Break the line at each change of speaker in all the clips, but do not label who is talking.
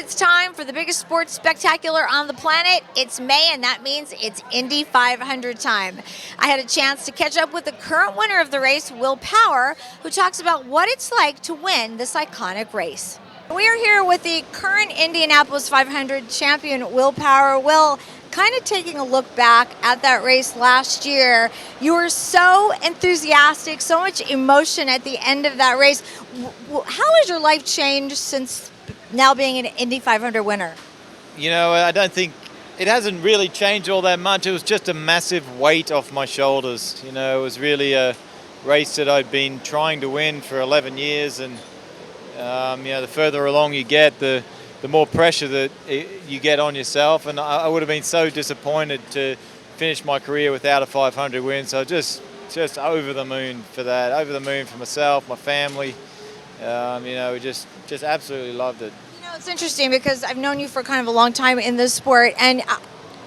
It's time for the biggest sports spectacular on the planet. It's May, and that means it's Indy 500 time. I had a chance to catch up with the current winner of the race, Will Power, who talks about what it's like to win this iconic race. We are here with the current Indianapolis 500 champion, Will Power. Will, kind of taking a look back at that race last year, you were so enthusiastic, so much emotion at the end of that race. How has your life changed since now being an Indy 500 winner?
You know, I don't think it hasn't really changed all that much. It was just a massive weight off my shoulders. You know, it was really a race that I'd been trying to win for 11 years, and you know, the further along you get, the more pressure that you get on yourself. And I would have been so disappointed to finish my career without a 500 win. So just over the moon for that, over the moon for myself, my family. You know, just absolutely loved it.
You know, it's interesting because I've known you for kind of a long time in this sport, and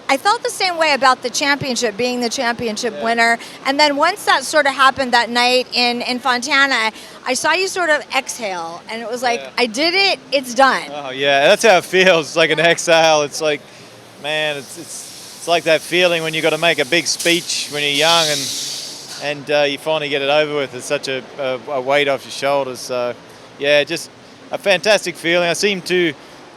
I felt the same way about the championship, being the championship winner. And then once that sort of happened that night in Fontana, I saw you sort of exhale, and it was like, I did it, it's done.
Oh yeah, that's how it feels. It's like an exhale. It's like, man, it's like that feeling when you got to make a big speech when you're young and you finally get it over with. It's such a weight off your shoulders. So yeah, just a fantastic feeling. I seem to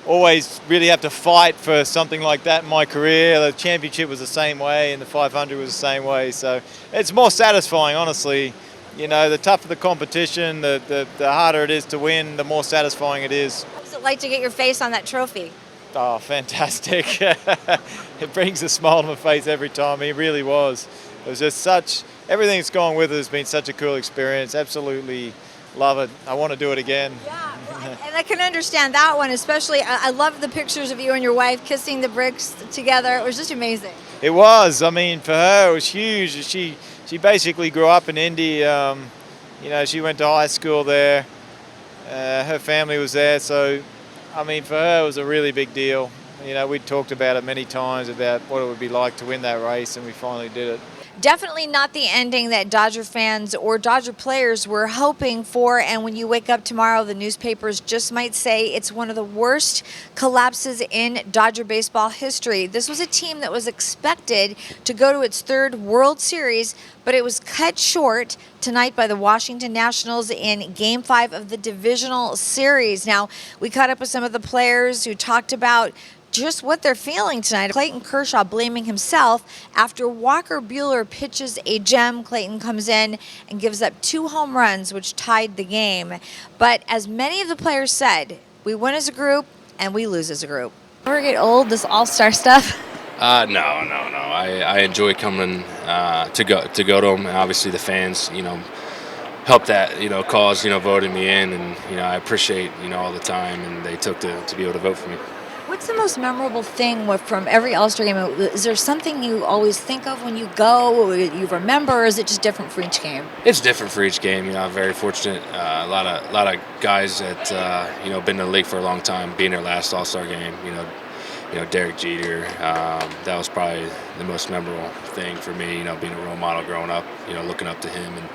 always really have to fight for something like that in my career. The championship was the same way, and the 500 was the same way. So it's more satisfying, honestly. You know, the tougher the competition, the harder it is to win, the more satisfying it is.
What was it like to get your face on that trophy?
Oh, fantastic. It brings a smile to my face every time. It really was. It was just everything that's gone with it has been such a cool experience. Absolutely love it. I want to do it again.
Yeah, and I can understand that one, especially. I love the pictures of you and your wife kissing the bricks together. It was just amazing.
It was. I mean, for her, it was huge. She basically grew up in Indy. You know, she went to high school there. Her family was there. So, I mean, for her, it was a really big deal. You know, we talked about it many times about what it would be like to win that race, and we finally did it.
Definitely not the ending that Dodger fans or Dodger players were hoping for, and when you wake up tomorrow, the newspapers just might say it's one of the worst collapses in Dodger baseball history. This was a team that was expected to go to its third World Series, but it was cut short tonight by the Washington Nationals in Game 5 of the divisional series. Now, we caught up with some of the players who talked about just what they're feeling tonight. Clayton Kershaw blaming himself after Walker Buehler pitches a gem. Clayton comes in and gives up 2 home runs, which tied the game. But as many of the players said, we win as a group and we lose as a group. Ever get old, this all-star stuff?
No. I enjoy coming to go to them, and obviously the fans, you know, help that, you know, cause, you know, voting me in, and you know, I appreciate, you know, all the time, and they took to be able to vote for me.
What's the most memorable thing from every All-Star game? Is there something you always think of when you go, or you remember, or is it just different for each game?
It's different for each game. You know, I'm very fortunate. A lot of guys that you know, been in the league for a long time, being their last All-Star game. You know, Derek Jeter. That was probably the most memorable thing for me. You know, being a role model growing up. You know, looking up to him, and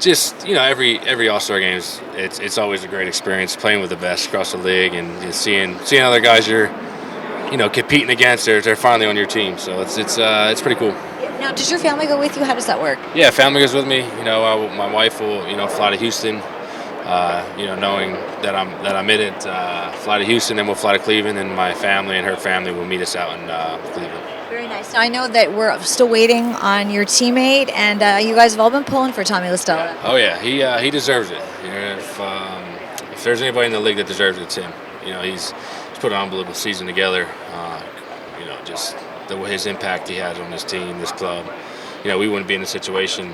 just, you know, every All-Star game it's always a great experience playing with the best across the league, and seeing other guys you're, you know, competing against. They're finally on your team, so it's pretty cool.
Now, does your family go with you? How does that work?
Yeah, family goes with me. You know, my wife will, you know, fly to Houston. You know, knowing that I'm in it, fly to Houston, then we'll fly to Cleveland, and my family and her family will meet us out in Cleveland.
Very nice. Now, I know that we're still waiting on your teammate, and you guys have all been pulling for Tommy La Stella.
Oh yeah, he deserves it. You know, if there's anybody in the league that deserves it, it's him. You know, he's put an unbelievable season together. You know, just his impact he has on this team, this club. You know, we wouldn't be in the situation,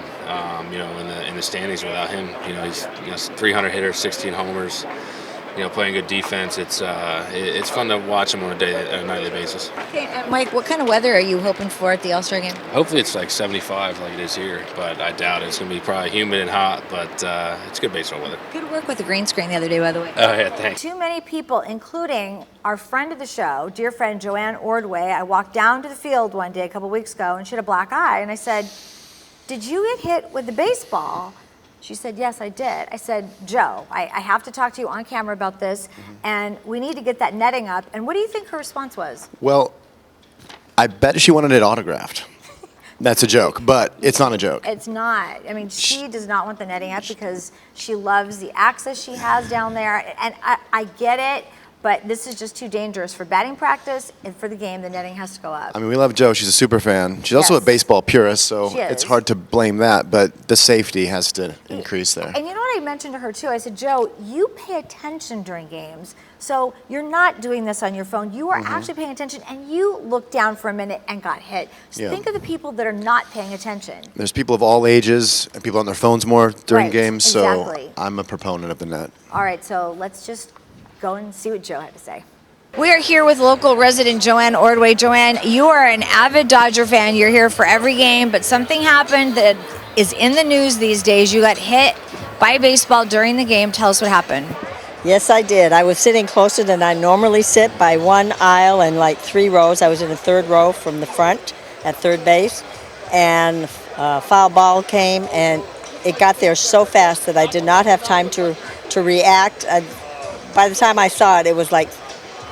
you know, in the standings without him. You know, he's 300 hitters, 16 homers. You know, playing good defense. It's fun to watch him on a nightly basis.
Okay, Mike, what kind of weather are you hoping for at the All-Star game?
Hopefully it's like 75 like it is here, but I doubt it. It's going to be probably humid and hot, but it's good baseball weather.
Good work with the green screen the other day, by the way.
Oh, yeah, thanks.
Too many people, including our friend of the show, dear friend Joanne Ordway. I walked down to the field one day a couple weeks ago, and she had a black eye, and I said, "Did you get hit with the baseball?" She said, yes, I did. I said, Joe, I have to talk to you on camera about this, and we need to get that netting up. And what do you think her response was?
Well, I bet she wanted it autographed. That's a joke, but it's not a joke.
It's not. I mean, she does not want the netting up because she loves the access she has down there. And I get it, but this is just too dangerous for batting practice and for the game. The netting has to go up.
I mean, we love Jo. She's a super fan. She's also
Yes.
a baseball purist, so
She is.
it's hard to blame that, but the safety has to increase there.
And you know what I mentioned to her too? I said, Joe, you pay attention during games. So you're not doing this on your phone. You are actually paying attention, and you looked down for a minute and got hit. So
Yeah.
think of the people that are not paying attention.
There's people of all ages and people on their phones more during
Right,
games,
exactly.
so I'm a proponent of the net.
All right, so let's just go and see what Joe had to say. We are here with local resident Joanne Ordway. Joanne, you are an avid Dodger fan. You're here for every game, but something happened that is in the news these days. You got hit by a baseball during the game. Tell us what happened.
Yes, I did. I was sitting closer than I normally sit by one aisle and like 3 rows. I was in the 3rd row from the front at third base, and a foul ball came, and it got there so fast that I did not have time to react. By the time I saw it, it was like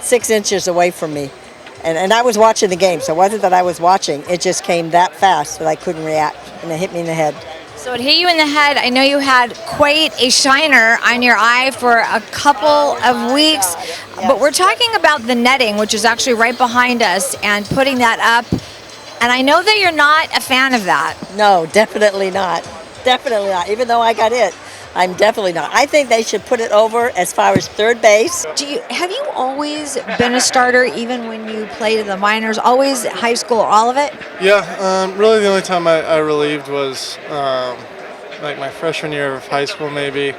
6 inches away from me. And I was watching the game, so it wasn't that I was watching. It just came that fast that I couldn't react, and it hit me in the head.
So it hit you in the head. I know you had quite a shiner on your eye for a couple of weeks, but we're talking about the netting, which is actually right behind us, and putting that up. And I know that you're not a fan of that.
No, definitely not. Definitely not. Even though I got hit, I'm definitely not. I think they should put it over as far as third base.
Have you always been a starter, even when you played in the minors? Always high school, all of it?
Yeah, really the only time I relieved was like my freshman year of high school maybe,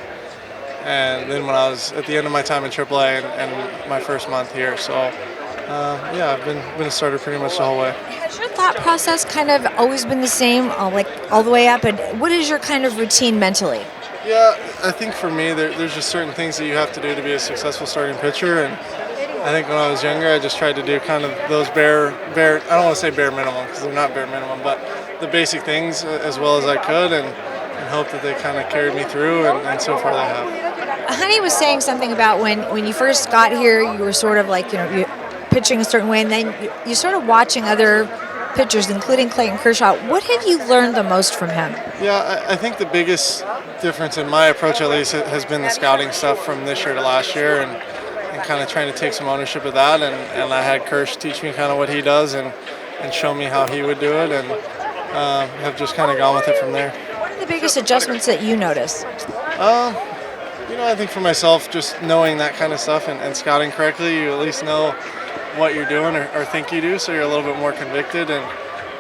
and then when I was at the end of my time in AAA and my first month here. So yeah, I've been a starter pretty much the whole way.
Has your thought process kind of always been the same, like all the way up? And what is your kind of routine mentally?
Yeah, I think for me there's just certain things that you have to do to be a successful starting pitcher, and I think when I was younger I just tried to do kind of those bare I don't want to say bare minimum because they're not bare minimum, but the basic things as well as I could, and hope that they kind of carried me through, and so far they have.
Honey was saying something about when you first got here, you were sort of like, you pitching a certain way, and then you started watching other pitchers, including Clayton Kershaw. What have you learned the most from him?
Yeah, I think the biggest difference in my approach, at least, has been the scouting stuff from this year to last year, and kind of trying to take some ownership of that. And I had Kersh teach me kind of what he does and show me how he would do it, and have just kind of gone with it from there.
What are the biggest adjustments that you notice?
I think for myself, just knowing that kind of stuff and scouting correctly, you at least know what you're doing or think you do, so you're a little bit more convicted, and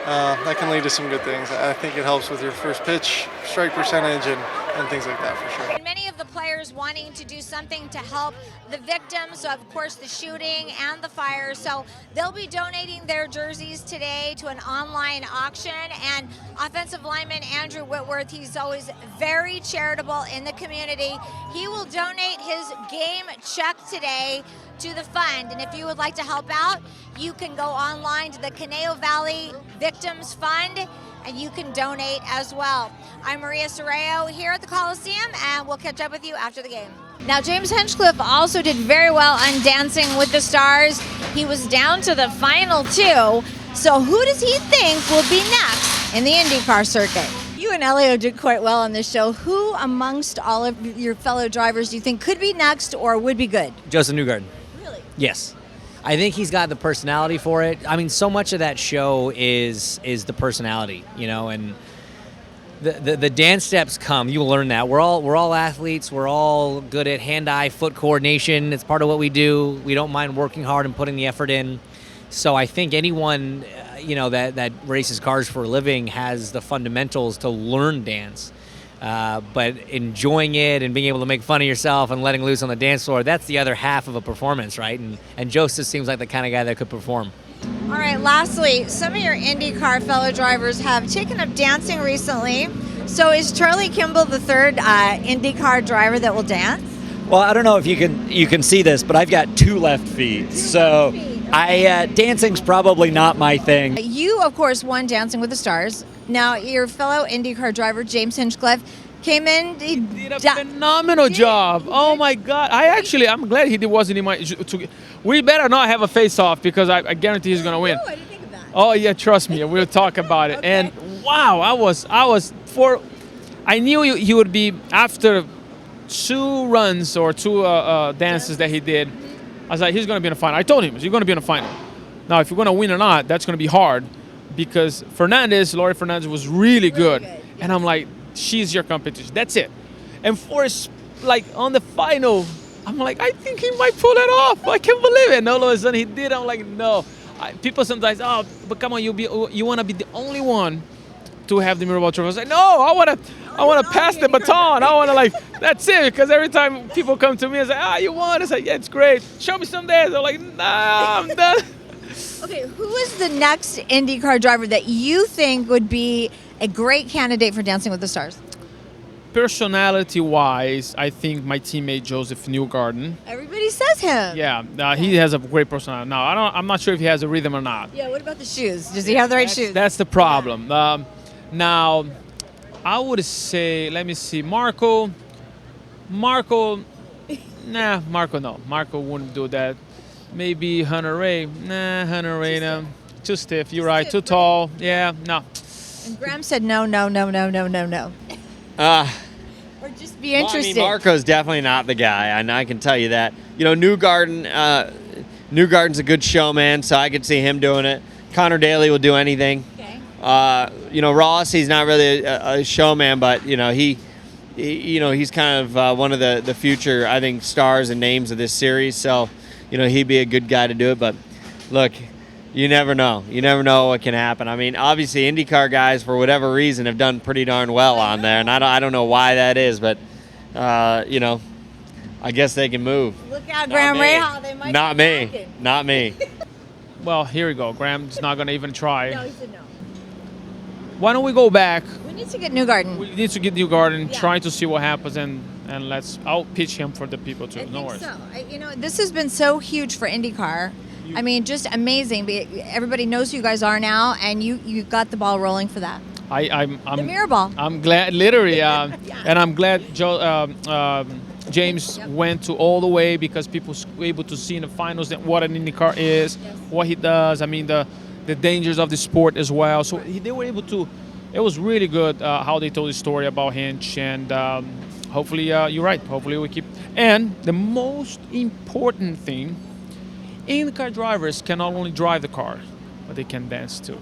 that can lead to some good things. I think it helps with your first pitch, strike percentage, and things like that for sure.
And many of the players wanting to do something to help the victims, so of course the shooting and the fire. So they'll be donating their jerseys today to an online auction. And offensive lineman Andrew Whitworth, he's always very charitable in the community. He will donate his game check today to the fund. And if you would like to help out, you can go online to the Conejo Valley Victims Fund, and you can donate as well. I'm MariaSerrao here at the Coliseum, and we'll catch up with you after the game. Now, James Hinchcliffe also did very well on Dancing with the Stars. He was down to the final 2. So who does he think will be next in the IndyCar circuit? You and Elio did quite well on this show. Who amongst all of your fellow drivers do you think could be next or would be good?
Joseph Newgarden.
Really?
Yes. I think he's got the personality for it. I mean, so much of that show is the personality, and the dance steps come. You'll learn that. We're all athletes. We're all good at hand-eye foot coordination. It's part of what we do. We don't mind working hard and putting the effort in. So I think anyone, that races cars for a living has the fundamentals to learn dance. But enjoying it and being able to make fun of yourself and letting loose on the dance floor, that's the other half of a performance, right? And Joseph seems like the kind of guy that could perform.
All right, lastly, some of your IndyCar fellow drivers have taken up dancing recently. So is Charlie Kimball the third IndyCar driver that will dance?
Well, I don't know if you can see this, but I've got 2 left feet. So dancing's probably not my thing.
You, of course, won Dancing with the Stars. Now, your fellow IndyCar driver, James Hinchcliffe, Came in. He
Did a phenomenal job. Oh my God! I'm glad he wasn't in my. We better not have a face-off because I guarantee he's gonna win.
I didn't think of that.
Oh yeah, trust me. We'll talk about it.
Okay.
And wow, I knew he would be after 2 runs or 2 dances that he did. I was like, he's gonna be in the final. I told him he's gonna be in the final. Now, if you're gonna win or not, that's gonna be hard because Lori Fernandez was really good. And I'm like, she's your competition. That's it. And like on the final, I'm like, I think he might pull it off. I can't believe it. And all of a sudden he did. I'm like, no. People sometimes, oh, but come on, you want to be the only one to have the MariaSerrao Trophy. I was like, no, I want to pass the baton. I want to that's it. Because every time people come to me and say, you won. I say, yeah, it's great. Show me some days. I'm like, nah, I'm done.
Okay, who is the next IndyCar driver that you think would be a great candidate for Dancing with the Stars?
Personality-wise, I think my teammate Joseph Newgarden.
Everybody says him.
Yeah, he has a great personality. Now, I'm not sure if he has a rhythm or not.
Yeah, what about the shoes? Does he have the right shoes?
That's the problem. Now, I would say, let me see, Marco, no. Marco wouldn't do that. Maybe Hunter Ray. Nah, Hunter Ray, no. Too stiff. You're right. Too tall. Yeah, no.
And Graham said no. Or just be interested.
Well, I mean, Marco's definitely not the guy, and I can tell you that. You know, Newgarden's a good showman, so I could see him doing it. Connor Daly will do anything.
Okay.
Ross, he's not really a showman, but he's kind of one of the future, I think, stars and names of this series. So, he'd be a good guy to do it. But look, you never know. You never know what can happen. I mean, obviously, IndyCar guys, for whatever reason, have done pretty darn well on there, and I don't know why that is, but I guess they can move.
Look out, Graham Rahal. They might
Not me. Not me.
Well, here we go. Graham's not going to even try.
No, he said no.
Why don't we go back?
We need to get Newgarden.
We need to get Newgarden,
Yeah.
try to see what happens, and I'll pitch him for the people too.
I
No
think
worries.
so. This has been so huge for IndyCar. I mean, just amazing. Everybody knows who you guys are now, and you got the ball rolling for that.
I'm
The mirror ball.
I'm glad, literally, and I'm glad James went to all the way because people were able to see in the finals that what an IndyCar is, what he does. I mean, the dangers of the sport as well. So they were able to. It was really good how they told the story about Hinch, and hopefully you're right. Hopefully we keep. And the most important thing, IndyCar drivers can not only drive the car, but they can dance too.